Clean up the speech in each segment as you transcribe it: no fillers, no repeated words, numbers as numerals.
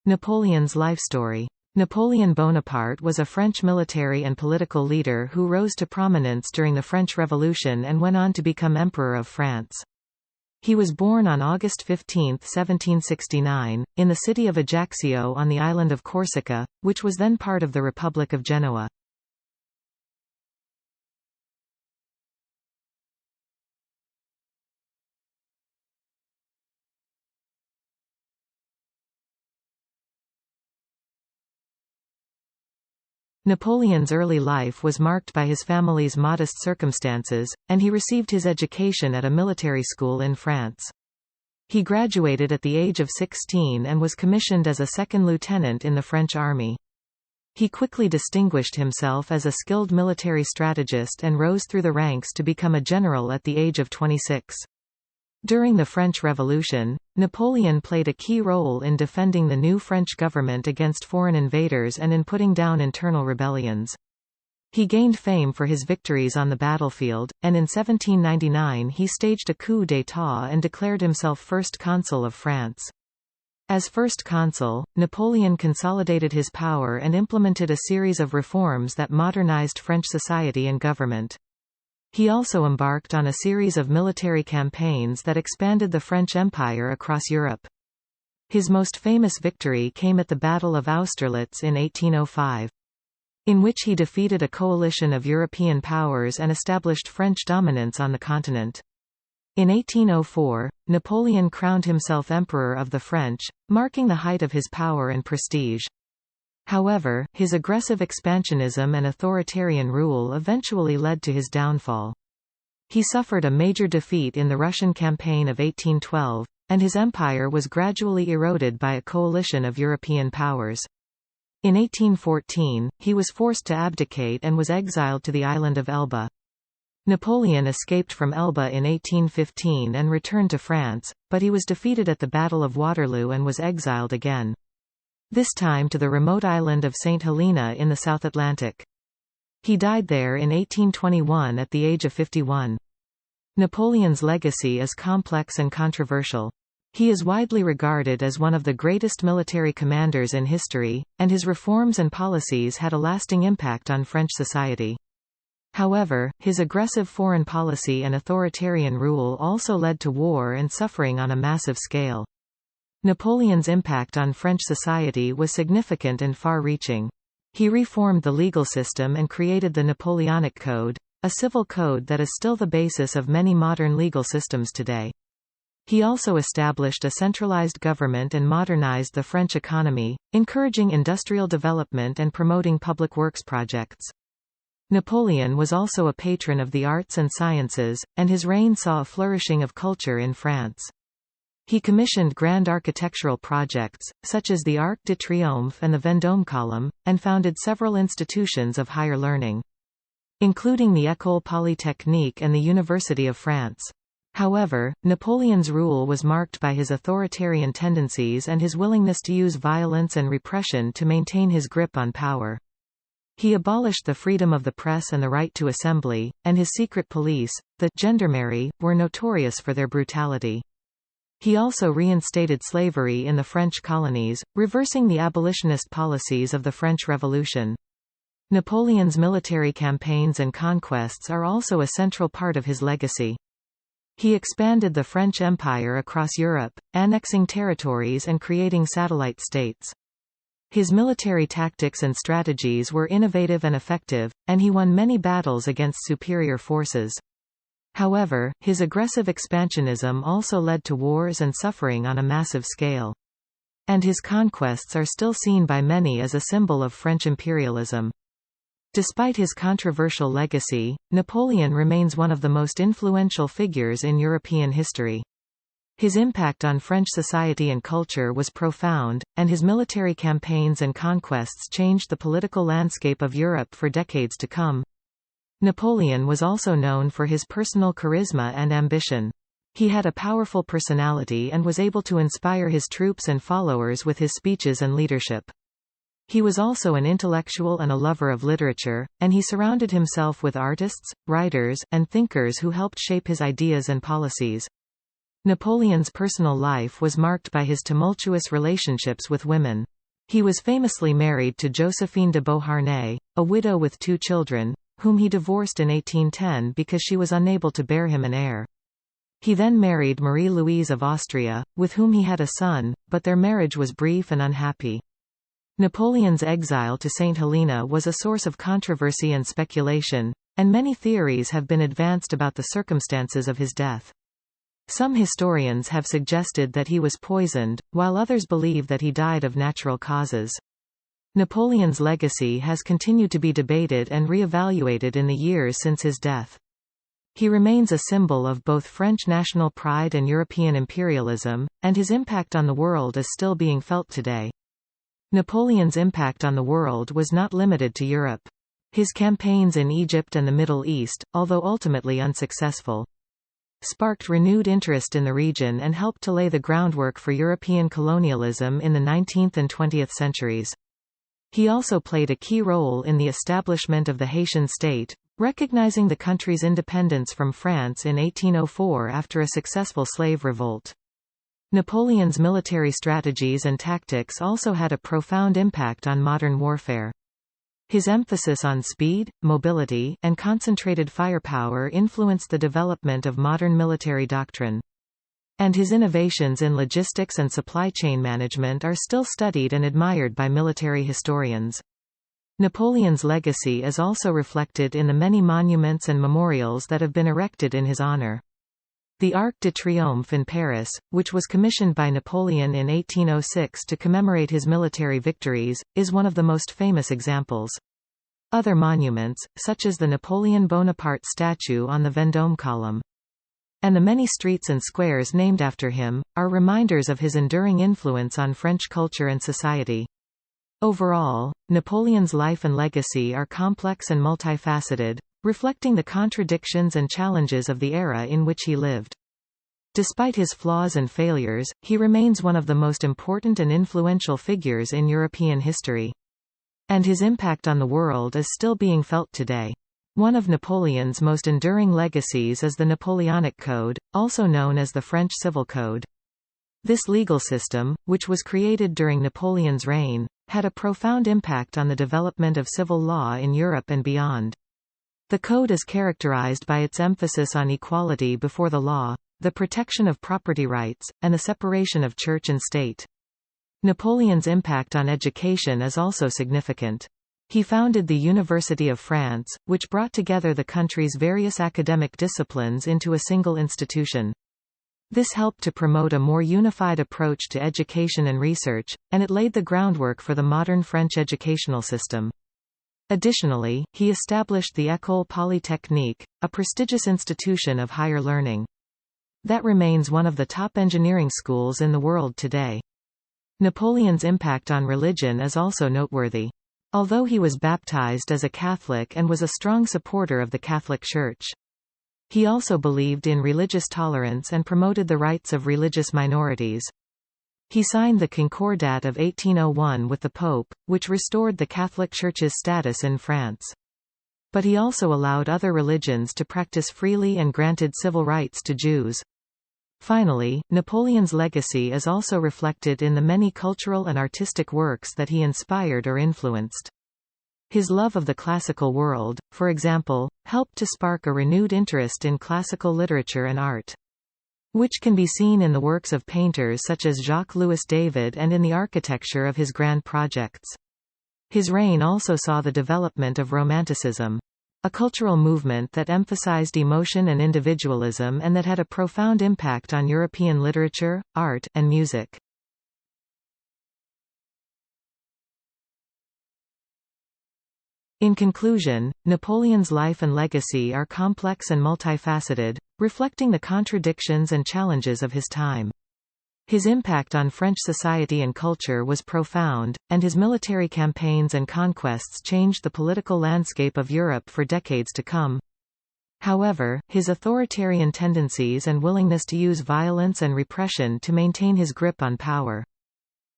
Napoleon's life story. Napoleon Bonaparte was a French military and political leader who rose to prominence during the French Revolution and went on to become Emperor of France. He was born on August 15, 1769, in the city of Ajaccio on the island of Corsica, which was then part of the Republic of Genoa. Napoleon's early life was marked by his family's modest circumstances, and he received his education at a military school in France. He graduated at the age of 16 and was commissioned as a second lieutenant in the French army. He quickly distinguished himself as a skilled military strategist and rose through the ranks to become a general at the age of 26. During the French Revolution, Napoleon played a key role in defending the new French government against foreign invaders and in putting down internal rebellions. He gained fame for his victories on the battlefield, and in 1799 he staged a coup d'état and declared himself first consul of France. As first consul, Napoleon consolidated his power and implemented a series of reforms that modernized French society and government. He also embarked on a series of military campaigns that expanded the French Empire across Europe. His most famous victory came at the Battle of Austerlitz in 1805, in which he defeated a coalition of European powers and established French dominance on the continent. In 1804, Napoleon crowned himself Emperor of the French, marking the height of his power and prestige. However, his aggressive expansionism and authoritarian rule eventually led to his downfall. He suffered a major defeat in the Russian campaign of 1812, and his empire was gradually eroded by a coalition of European powers. In 1814, he was forced to abdicate and was exiled to the island of Elba. Napoleon escaped from Elba in 1815 and returned to France, but he was defeated at the Battle of Waterloo and was exiled again. This time to the remote island of St. Helena in the South Atlantic. He died there in 1821 at the age of 51. Napoleon's legacy is complex and controversial. He is widely regarded as one of the greatest military commanders in history, and his reforms and policies had a lasting impact on French society. However, his aggressive foreign policy and authoritarian rule also led to war and suffering on a massive scale. Napoleon's impact on French society was significant and far-reaching. He reformed the legal system and created the Napoleonic Code, a civil code that is still the basis of many modern legal systems today. He also established a centralized government and modernized the French economy, encouraging industrial development and promoting public works projects. Napoleon was also a patron of the arts and sciences, and his reign saw a flourishing of culture in France. He commissioned grand architectural projects, such as the Arc de Triomphe and the Vendôme Column, and founded several institutions of higher learning, including the École Polytechnique and the University of France. However, Napoleon's rule was marked by his authoritarian tendencies and his willingness to use violence and repression to maintain his grip on power. He abolished the freedom of the press and the right to assembly, and his secret police, the gendarmerie, were notorious for their brutality. He also reinstated slavery in the French colonies, reversing the abolitionist policies of the French Revolution. Napoleon's military campaigns and conquests are also a central part of his legacy. He expanded the French Empire across Europe, annexing territories and creating satellite states. His military tactics and strategies were innovative and effective, and he won many battles against superior forces. However, his aggressive expansionism also led to wars and suffering on a massive scale. And his conquests are still seen by many as a symbol of French imperialism. Despite his controversial legacy, Napoleon remains one of the most influential figures in European history. His impact on French society and culture was profound, and his military campaigns and conquests changed the political landscape of Europe for decades to come. Napoleon was also known for his personal charisma and ambition. He had a powerful personality and was able to inspire his troops and followers with his speeches and leadership. He was also an intellectual and a lover of literature, and he surrounded himself with artists, writers, and thinkers who helped shape his ideas and policies. Napoleon's personal life was marked by his tumultuous relationships with women. He was famously married to Josephine de Beauharnais, a widow with 2 children, whom he divorced in 1810 because she was unable to bear him an heir. He then married Marie-Louise of Austria, with whom he had a son, but their marriage was brief and unhappy. Napoleon's exile to St. Helena was a source of controversy and speculation, and many theories have been advanced about the circumstances of his death. Some historians have suggested that he was poisoned, while others believe that he died of natural causes. Napoleon's legacy has continued to be debated and re-evaluated in the years since his death. He remains a symbol of both French national pride and European imperialism, and his impact on the world is still being felt today. Napoleon's impact on the world was not limited to Europe. His campaigns in Egypt and the Middle East, although ultimately unsuccessful, sparked renewed interest in the region and helped to lay the groundwork for European colonialism in the 19th and 20th centuries. He also played a key role in the establishment of the Haitian state, recognizing the country's independence from France in 1804 after a successful slave revolt. Napoleon's military strategies and tactics also had a profound impact on modern warfare. His emphasis on speed, mobility, and concentrated firepower influenced the development of modern military doctrine. And his innovations in logistics and supply chain management are still studied and admired by military historians. Napoleon's legacy is also reflected in the many monuments and memorials that have been erected in his honor. The Arc de Triomphe in Paris, which was commissioned by Napoleon in 1806 to commemorate his military victories, is one of the most famous examples. Other monuments, such as the Napoleon Bonaparte statue on the Vendôme column, and the many streets and squares named after him, are reminders of his enduring influence on French culture and society. Overall, Napoleon's life and legacy are complex and multifaceted, reflecting the contradictions and challenges of the era in which he lived. Despite his flaws and failures, he remains one of the most important and influential figures in European history. And his impact on the world is still being felt today. One of Napoleon's most enduring legacies is the Napoleonic Code, also known as the French Civil Code. This legal system, which was created during Napoleon's reign, had a profound impact on the development of civil law in Europe and beyond. The code is characterized by its emphasis on equality before the law, the protection of property rights, and the separation of church and state. Napoleon's impact on education is also significant. He founded the University of France, which brought together the country's various academic disciplines into a single institution. This helped to promote a more unified approach to education and research, and it laid the groundwork for the modern French educational system. Additionally, he established the École Polytechnique, a prestigious institution of higher learning. That remains one of the top engineering schools in the world today. Napoleon's impact on religion is also noteworthy. Although he was baptized as a Catholic and was a strong supporter of the Catholic Church, he also believed in religious tolerance and promoted the rights of religious minorities. He signed the Concordat of 1801 with the Pope, which restored the Catholic Church's status in France. But he also allowed other religions to practice freely and granted civil rights to Jews. Finally, Napoleon's legacy is also reflected in the many cultural and artistic works that he inspired or influenced. His love of the classical world, for example, helped to spark a renewed interest in classical literature and art, which can be seen in the works of painters such as Jacques-Louis David and in the architecture of his grand projects. His reign also saw the development of Romanticism, a cultural movement that emphasized emotion and individualism and that had a profound impact on European literature, art, and music. In conclusion, Napoleon's life and legacy are complex and multifaceted, reflecting the contradictions and challenges of his time. His impact on French society and culture was profound, and his military campaigns and conquests changed the political landscape of Europe for decades to come. However, his authoritarian tendencies and willingness to use violence and repression to maintain his grip on power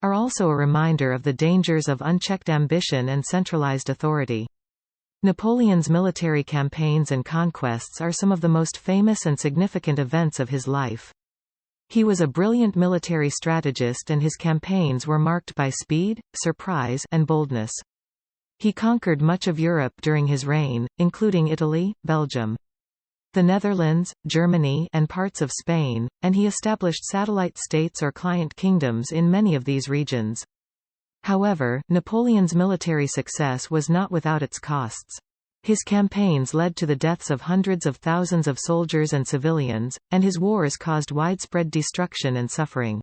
are also a reminder of the dangers of unchecked ambition and centralized authority. Napoleon's military campaigns and conquests are some of the most famous and significant events of his life. He was a brilliant military strategist and his campaigns were marked by speed, surprise, and boldness. He conquered much of Europe during his reign, including Italy, Belgium, the Netherlands, Germany, and parts of Spain, and he established satellite states or client kingdoms in many of these regions. However, Napoleon's military success was not without its costs. His campaigns led to the deaths of hundreds of thousands of soldiers and civilians, and his wars caused widespread destruction and suffering.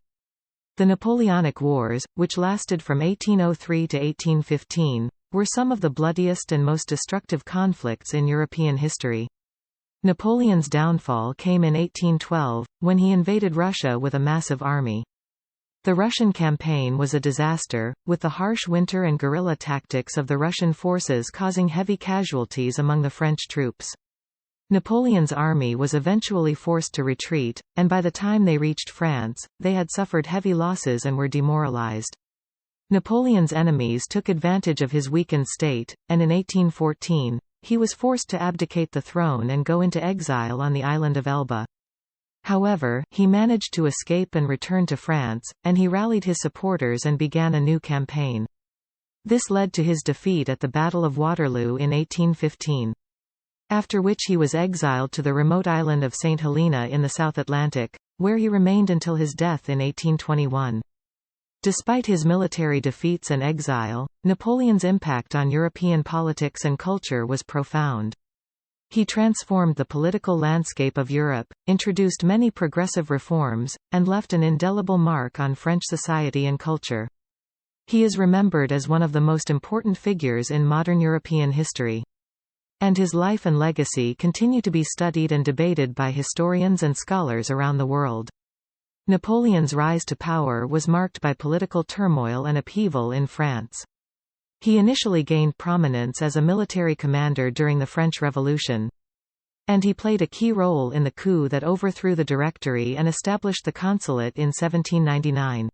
The Napoleonic Wars, which lasted from 1803 to 1815, were some of the bloodiest and most destructive conflicts in European history. Napoleon's downfall came in 1812, when he invaded Russia with a massive army. The Russian campaign was a disaster, with the harsh winter and guerrilla tactics of the Russian forces causing heavy casualties among the French troops. Napoleon's army was eventually forced to retreat, and by the time they reached France, they had suffered heavy losses and were demoralized. Napoleon's enemies took advantage of his weakened state, and in 1814, he was forced to abdicate the throne and go into exile on the island of Elba. However, he managed to escape and return to France, and he rallied his supporters and began a new campaign. This led to his defeat at the Battle of Waterloo in 1815. After which he was exiled to the remote island of St. Helena in the South Atlantic, where he remained until his death in 1821. Despite his military defeats and exile, Napoleon's impact on European politics and culture was profound. He transformed the political landscape of Europe, introduced many progressive reforms, and left an indelible mark on French society and culture. He is remembered as one of the most important figures in modern European history. And his life and legacy continue to be studied and debated by historians and scholars around the world. Napoleon's rise to power was marked by political turmoil and upheaval in France. He initially gained prominence as a military commander during the French Revolution. And he played a key role in the coup that overthrew the Directory and established the consulate in 1799.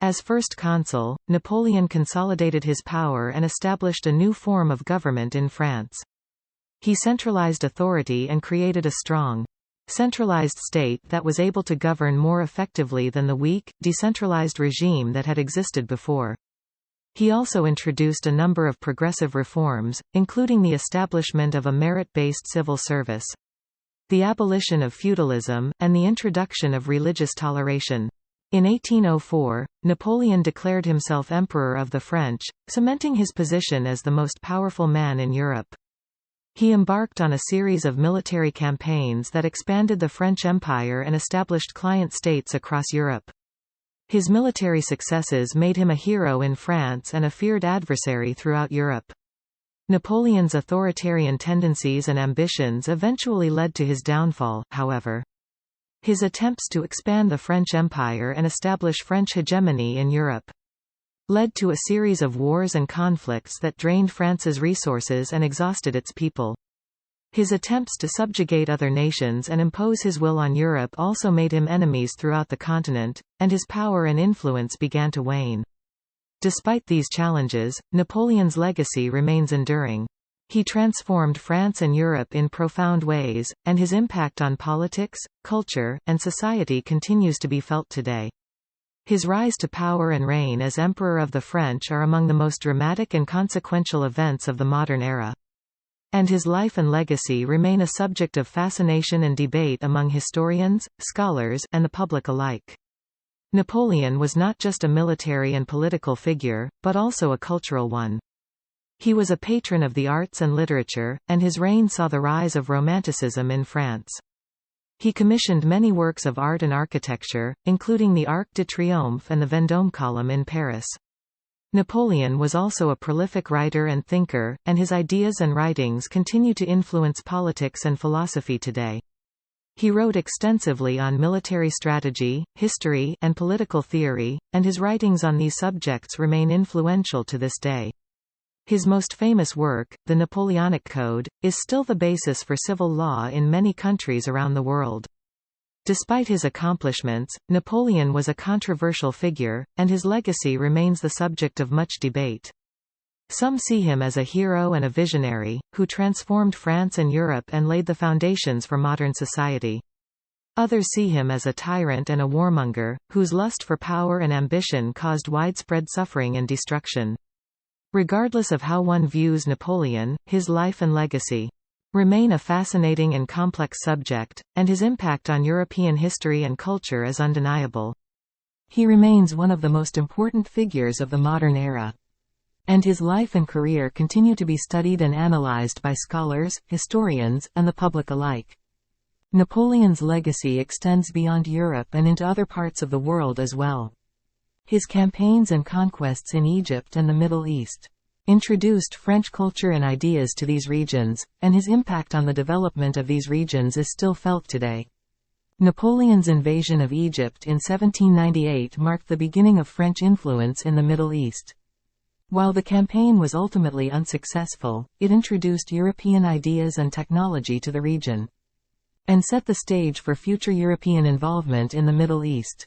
As first consul, Napoleon consolidated his power and established a new form of government in France. He centralized authority and created a strong, centralized state that was able to govern more effectively than the weak, decentralized regime that had existed before. He also introduced a number of progressive reforms, including the establishment of a merit-based civil service, the abolition of feudalism, and the introduction of religious toleration. In 1804, Napoleon declared himself Emperor of the French, cementing his position as the most powerful man in Europe. He embarked on a series of military campaigns that expanded the French Empire and established client states across Europe. His military successes made him a hero in France and a feared adversary throughout Europe. Napoleon's authoritarian tendencies and ambitions eventually led to his downfall, however. His attempts to expand the French Empire and establish French hegemony in Europe led to a series of wars and conflicts that drained France's resources and exhausted its people. His attempts to subjugate other nations and impose his will on Europe also made him enemies throughout the continent, and his power and influence began to wane. Despite these challenges, Napoleon's legacy remains enduring. He transformed France and Europe in profound ways, and his impact on politics, culture, and society continues to be felt today. His rise to power and reign as Emperor of the French are among the most dramatic and consequential events of the modern era. And his life and legacy remain a subject of fascination and debate among historians, scholars, and the public alike. Napoleon was not just a military and political figure, but also a cultural one. He was a patron of the arts and literature, and his reign saw the rise of Romanticism in France. He commissioned many works of art and architecture, including the Arc de Triomphe and the Vendôme column in Paris. Napoleon was also a prolific writer and thinker, and his ideas and writings continue to influence politics and philosophy today. He wrote extensively on military strategy, history, and political theory, and his writings on these subjects remain influential to this day. His most famous work, the Napoleonic Code, is still the basis for civil law in many countries around the world. Despite his accomplishments, Napoleon was a controversial figure, and his legacy remains the subject of much debate. Some see him as a hero and a visionary, who transformed France and Europe and laid the foundations for modern society. Others see him as a tyrant and a warmonger, whose lust for power and ambition caused widespread suffering and destruction. Regardless of how one views Napoleon, his life and legacy remain a fascinating and complex subject, and his impact on European history and culture is undeniable. He remains one of the most important figures of the modern era, and his life and career continue to be studied and analyzed by scholars, historians, and the public alike. Napoleon's legacy extends beyond Europe and into other parts of the world as well. His campaigns and conquests in Egypt and the Middle East introduced French culture and ideas to these regions, and his impact on the development of these regions is still felt today. Napoleon's invasion of Egypt in 1798 marked the beginning of French influence in the Middle East. While the campaign was ultimately unsuccessful, it introduced European ideas and technology to the region, and set the stage for future European involvement in the Middle East.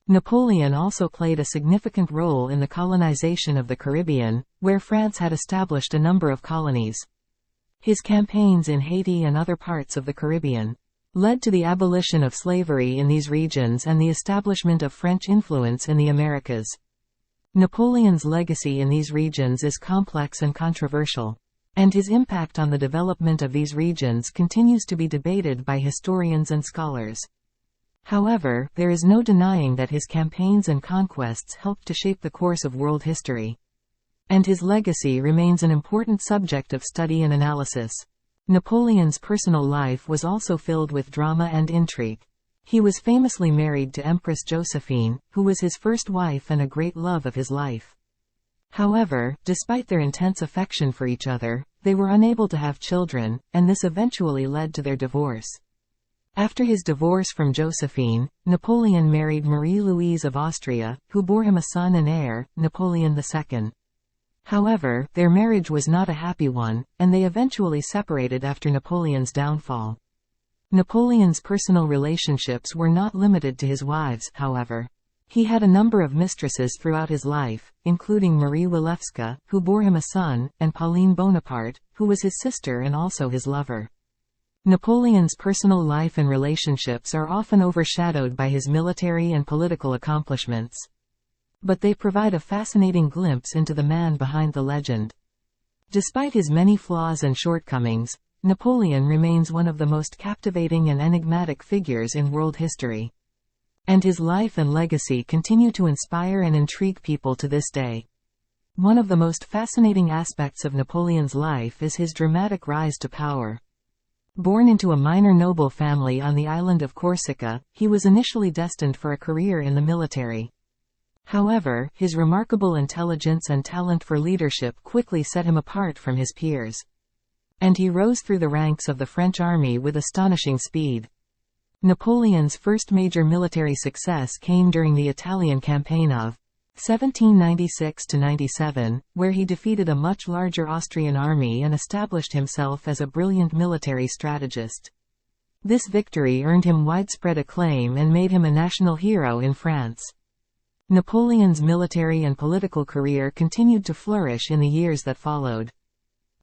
Napoleon also played a significant role in the colonization of the Caribbean, where France had established a number of colonies. His campaigns in Haiti and other parts of the Caribbean led to the abolition of slavery in these regions and the establishment of French influence in the Americas. Napoleon's legacy in these regions is complex and controversial, and his impact on the development of these regions continues to be debated by historians and scholars. However, there is no denying that his campaigns and conquests helped to shape the course of world history, and his legacy remains an important subject of study and analysis. Napoleon's personal life was also filled with drama and intrigue. He was famously married to Empress Josephine, who was his first wife and a great love of his life. However, despite their intense affection for each other, they were unable to have children, and this eventually led to their divorce. After his divorce from Josephine, Napoleon married Marie-Louise of Austria, who bore him a son and heir, Napoleon II. However, their marriage was not a happy one, and they eventually separated after Napoleon's downfall. Napoleon's personal relationships were not limited to his wives, however. He had a number of mistresses throughout his life, including Marie Walewska, who bore him a son, and Pauline Bonaparte, who was his sister and also his lover. Napoleon's personal life and relationships are often overshadowed by his military and political accomplishments, but they provide a fascinating glimpse into the man behind the legend. Despite his many flaws and shortcomings, Napoleon remains one of the most captivating and enigmatic figures in world history, and his life and legacy continue to inspire and intrigue people to this day. One of the most fascinating aspects of Napoleon's life is his dramatic rise to power. Born into a minor noble family on the island of Corsica, he was initially destined for a career in the military. However, his remarkable intelligence and talent for leadership quickly set him apart from his peers, and he rose through the ranks of the French army with astonishing speed. Napoleon's first major military success came during the Italian campaign of 1796–97, where he defeated a much larger Austrian army and established himself as a brilliant military strategist. This victory earned him widespread acclaim and made him a national hero in France. Napoleon's military and political career continued to flourish in the years that followed.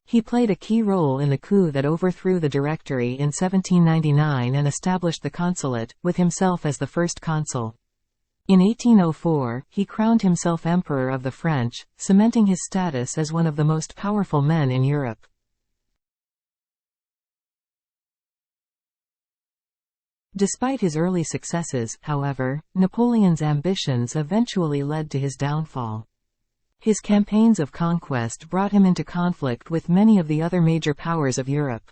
He played a key role in the coup that overthrew the Directory in 1799 and established the consulate, with himself as the first consul. In 1804, he crowned himself Emperor of the French, cementing his status as one of the most powerful men in Europe. Despite his early successes, however, Napoleon's ambitions eventually led to his downfall. His campaigns of conquest brought him into conflict with many of the other major powers of Europe,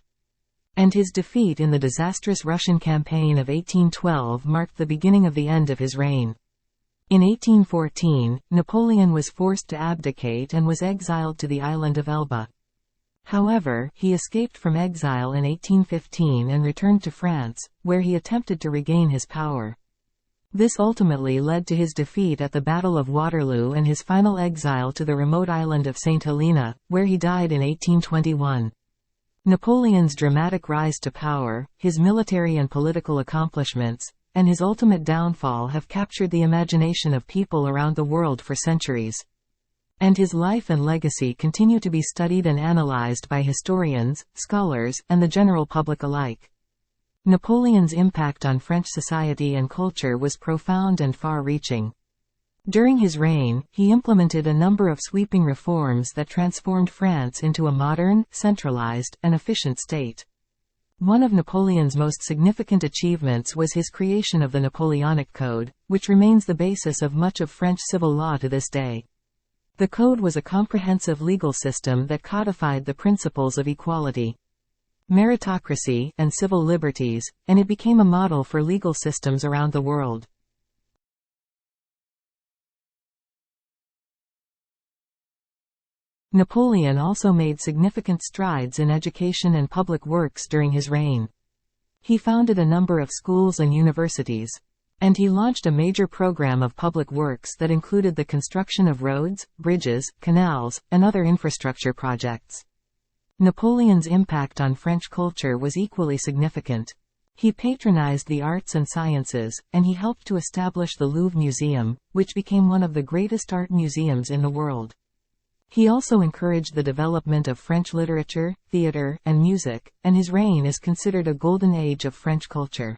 and his defeat in the disastrous Russian campaign of 1812 marked the beginning of the end of his reign. In 1814, Napoleon was forced to abdicate and was exiled to the island of Elba. However, he escaped from exile in 1815 and returned to France, where he attempted to regain his power. This ultimately led to his defeat at the Battle of Waterloo and his final exile to the remote island of St. Helena, where he died in 1821. Napoleon's dramatic rise to power, his military and political accomplishments, and his ultimate downfall have captured the imagination of people around the world for centuries. And his life and legacy continue to be studied and analyzed by historians, scholars, and the general public alike. Napoleon's impact on French society and culture was profound and far-reaching. During his reign, he implemented a number of sweeping reforms that transformed France into a modern, centralized, and efficient state. One of Napoleon's most significant achievements was his creation of the Napoleonic Code, which remains the basis of much of French civil law to this day. The code was a comprehensive legal system that codified the principles of equality, meritocracy, and civil liberties, and it became a model for legal systems around the world. Napoleon also made significant strides in education and public works during his reign. He founded a number of schools and universities, and he launched a major program of public works that included the construction of roads, bridges, canals, and other infrastructure projects. Napoleon's impact on French culture was equally significant. He patronized the arts and sciences, and he helped to establish the Louvre Museum, which became one of the greatest art museums in the world. He also encouraged the development of French literature, theater, and music, and his reign is considered a golden age of French culture.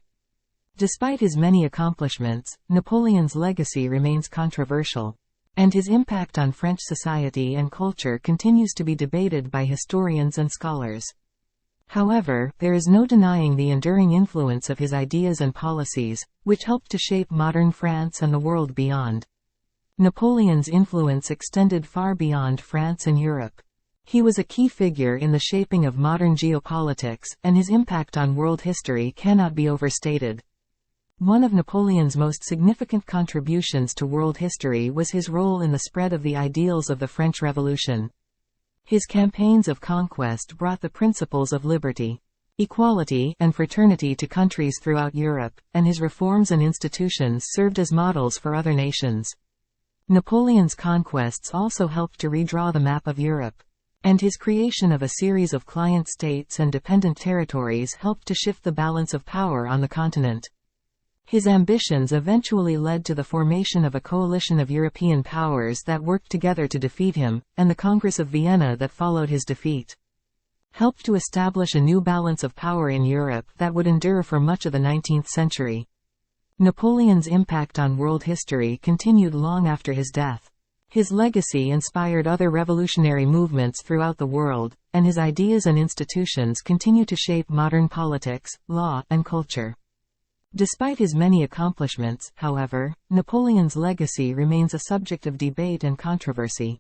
Despite his many accomplishments, Napoleon's legacy remains controversial, and his impact on French society and culture continues to be debated by historians and scholars. However, there is no denying the enduring influence of his ideas and policies, which helped to shape modern France and the world beyond. Napoleon's influence extended far beyond France and Europe. He was a key figure in the shaping of modern geopolitics, and his impact on world history cannot be overstated. One of Napoleon's most significant contributions to world history was his role in the spread of the ideals of the French Revolution. His campaigns of conquest brought the principles of liberty, equality, and fraternity to countries throughout Europe, and his reforms and institutions served as models for other nations. Napoleon's conquests also helped to redraw the map of Europe, and his creation of a series of client states and dependent territories helped to shift the balance of power on the continent. His ambitions eventually led to the formation of a coalition of European powers that worked together to defeat him, and the Congress of Vienna that followed his defeat helped to establish a new balance of power in Europe that would endure for much of the 19th century. Napoleon's impact on world history continued long after his death. His legacy inspired other revolutionary movements throughout the world, and his ideas and institutions continue to shape modern politics, law, and culture. Despite his many accomplishments, however, Napoleon's legacy remains a subject of debate and controversy.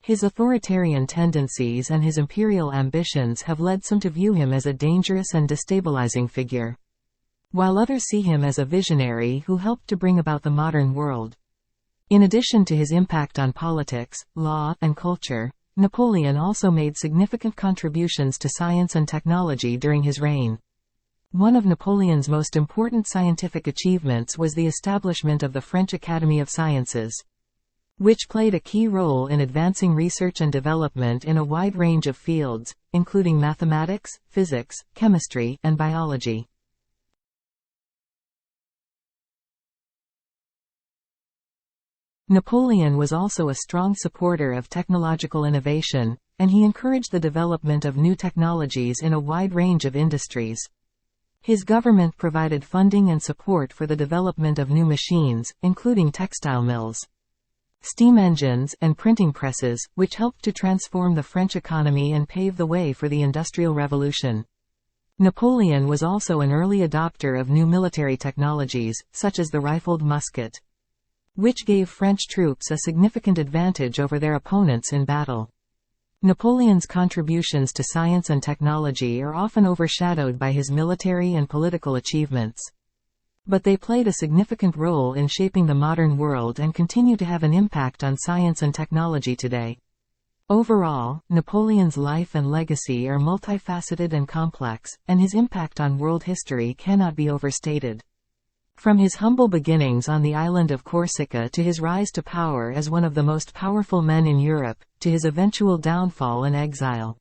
His authoritarian tendencies and his imperial ambitions have led some to view him as a dangerous and destabilizing figure, while others see him as a visionary who helped to bring about the modern world. In addition to his impact on politics, law, and culture, Napoleon also made significant contributions to science and technology during his reign. One of Napoleon's most important scientific achievements was the establishment of the French Academy of Sciences, which played a key role in advancing research and development in a wide range of fields, including mathematics, physics, chemistry, and biology. Napoleon was also a strong supporter of technological innovation, and he encouraged the development of new technologies in a wide range of industries. His government provided funding and support for the development of new machines, including textile mills, steam engines, and printing presses, which helped to transform the French economy and pave the way for the Industrial Revolution. Napoleon was also an early adopter of new military technologies, such as the rifled musket, which gave French troops a significant advantage over their opponents in battle. Napoleon's contributions to science and technology are often overshadowed by his military and political achievements, but they played a significant role in shaping the modern world and continue to have an impact on science and technology today. Overall, Napoleon's life and legacy are multifaceted and complex, and his impact on world history cannot be overstated. From his humble beginnings on the island of Corsica to his rise to power as one of the most powerful men in Europe, to his eventual downfall and exile,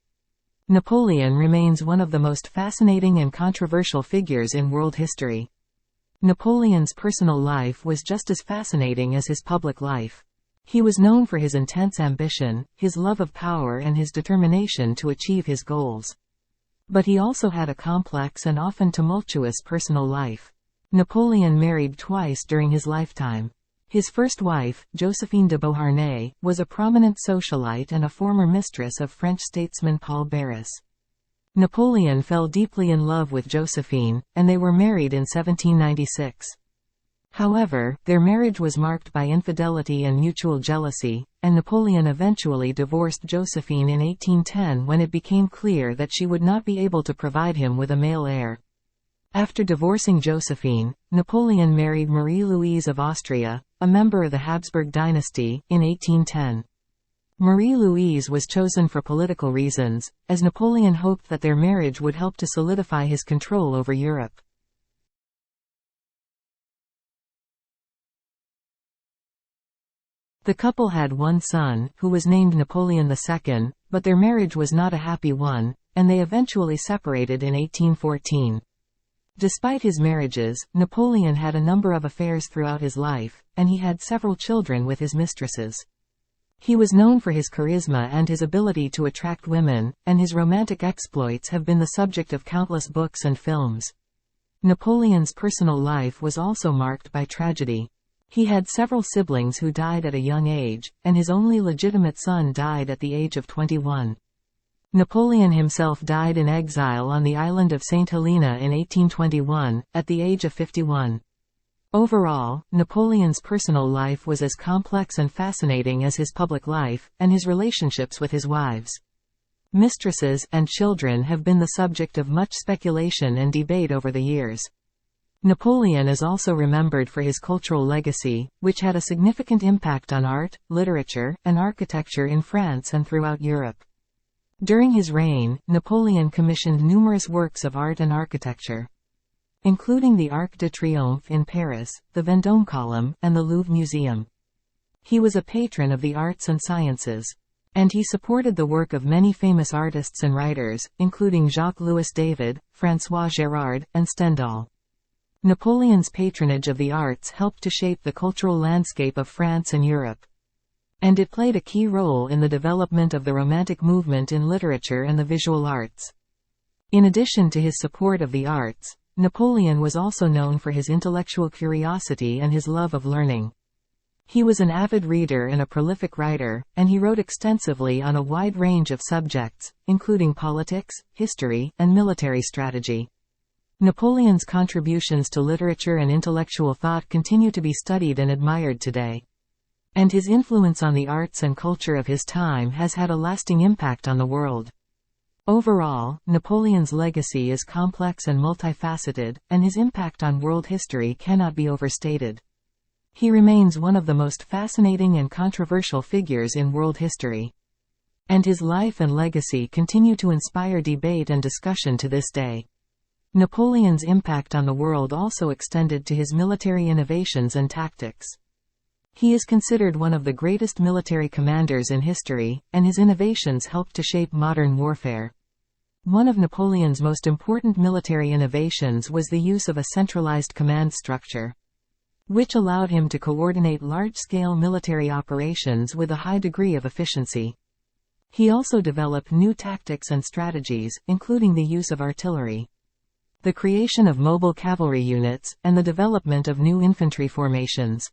Napoleon remains one of the most fascinating and controversial figures in world history. Napoleon's personal life was just as fascinating as his public life. He was known for his intense ambition, his love of power, and his determination to achieve his goals. But he also had a complex and often tumultuous personal life. Napoleon married twice during his lifetime. His first wife, Josephine de Beauharnais, was a prominent socialite and a former mistress of French statesman Paul Barras. Napoleon fell deeply in love with Josephine, and they were married in 1796. However, their marriage was marked by infidelity and mutual jealousy, and Napoleon eventually divorced Josephine in 1810 when it became clear that she would not be able to provide him with a male heir. After divorcing Josephine, Napoleon married Marie-Louise of Austria, a member of the Habsburg dynasty, in 1810. Marie-Louise was chosen for political reasons, as Napoleon hoped that their marriage would help to solidify his control over Europe. The couple had one son, who was named Napoleon II, but their marriage was not a happy one, and they eventually separated in 1814. Despite his marriages, Napoleon had a number of affairs throughout his life, and he had several children with his mistresses. He was known for his charisma and his ability to attract women, and his romantic exploits have been the subject of countless books and films. Napoleon's personal life was also marked by tragedy. He had several siblings who died at a young age, and his only legitimate son died at the age of 21. Napoleon himself died in exile on the island of St. Helena in 1821, at the age of 51. Overall, Napoleon's personal life was as complex and fascinating as his public life, and his relationships with his wives, mistresses, and children have been the subject of much speculation and debate over the years. Napoleon is also remembered for his cultural legacy, which had a significant impact on art, literature, and architecture in France and throughout Europe. During his reign, Napoleon commissioned numerous works of art and architecture, including the Arc de Triomphe in Paris, the Vendôme Column, and the Louvre Museum. He was a patron of the arts and sciences, and he supported the work of many famous artists and writers, including Jacques-Louis David, François Gérard, and Stendhal. Napoleon's patronage of the arts helped to shape the cultural landscape of France and Europe, and it played a key role in the development of the Romantic movement in literature and the visual arts. In addition to his support of the arts, Napoleon was also known for his intellectual curiosity and his love of learning. He was an avid reader and a prolific writer, and he wrote extensively on a wide range of subjects, including politics, history, and military strategy. Napoleon's contributions to literature and intellectual thought continue to be studied and admired today. And his influence on the arts and culture of his time has had a lasting impact on the world. Overall, Napoleon's legacy is complex and multifaceted, and his impact on world history cannot be overstated. He remains one of the most fascinating and controversial figures in world history. And his life and legacy continue to inspire debate and discussion to this day. Napoleon's impact on the world also extended to his military innovations and tactics. He is considered one of the greatest military commanders in history, and his innovations helped to shape modern warfare. One of Napoleon's most important military innovations was the use of a centralized command structure, which allowed him to coordinate large-scale military operations with a high degree of efficiency. He also developed new tactics and strategies, including the use of artillery, the creation of mobile cavalry units, and the development of new infantry formations.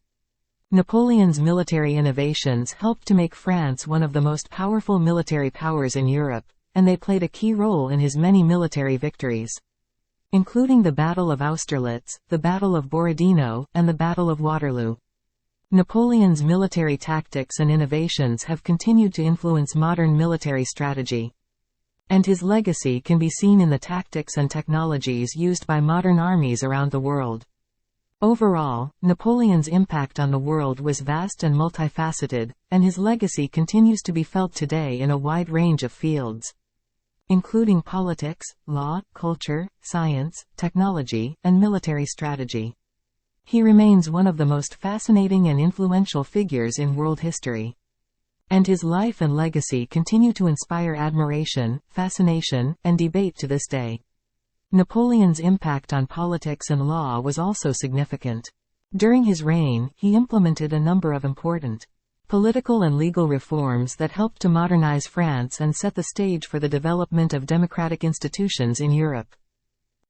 Napoleon's military innovations helped to make France one of the most powerful military powers in Europe, and they played a key role in his many military victories, including the Battle of Austerlitz, the Battle of Borodino, and the Battle of Waterloo. Napoleon's military tactics and innovations have continued to influence modern military strategy, and his legacy can be seen in the tactics and technologies used by modern armies around the world. Overall, Napoleon's impact on the world was vast and multifaceted, and his legacy continues to be felt today in a wide range of fields, including politics, law, culture, science, technology, and military strategy. He remains one of the most fascinating and influential figures in world history, and his life and legacy continue to inspire admiration, fascination, and debate to this day. Napoleon's impact on politics and law was also significant. During his reign, he implemented a number of important Political and legal reforms that helped to modernize France and set the stage for the development of democratic institutions in Europe.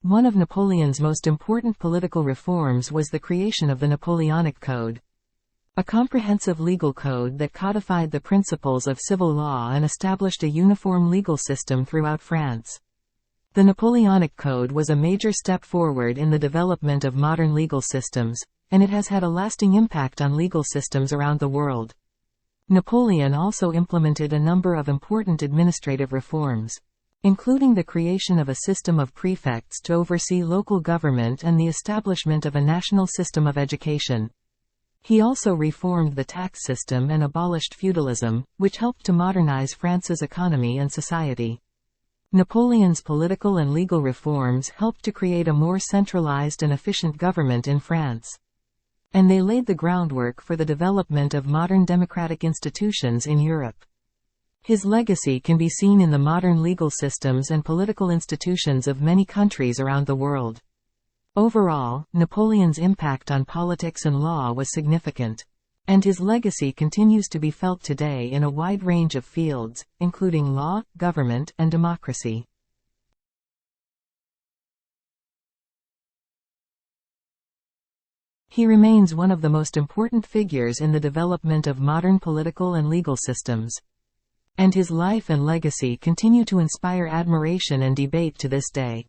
One of Napoleon's most important political reforms was the creation of the Napoleonic Code, a comprehensive legal code that codified the principles of civil law and established a uniform legal system throughout France. The Napoleonic Code was a major step forward in the development of modern legal systems, and it has had a lasting impact on legal systems around the world. Napoleon also implemented a number of important administrative reforms, including the creation of a system of prefects to oversee local government and the establishment of a national system of education. He also reformed the tax system and abolished feudalism, which helped to modernize France's economy and society. Napoleon's political and legal reforms helped to create a more centralized and efficient government in France, and they laid the groundwork for the development of modern democratic institutions in Europe. His legacy can be seen in the modern legal systems and political institutions of many countries around the world. Overall, Napoleon's impact on politics and law was significant, and his legacy continues to be felt today in a wide range of fields, including law, government, and democracy. He remains one of the most important figures in the development of modern political and legal systems, and his life and legacy continue to inspire admiration and debate to this day.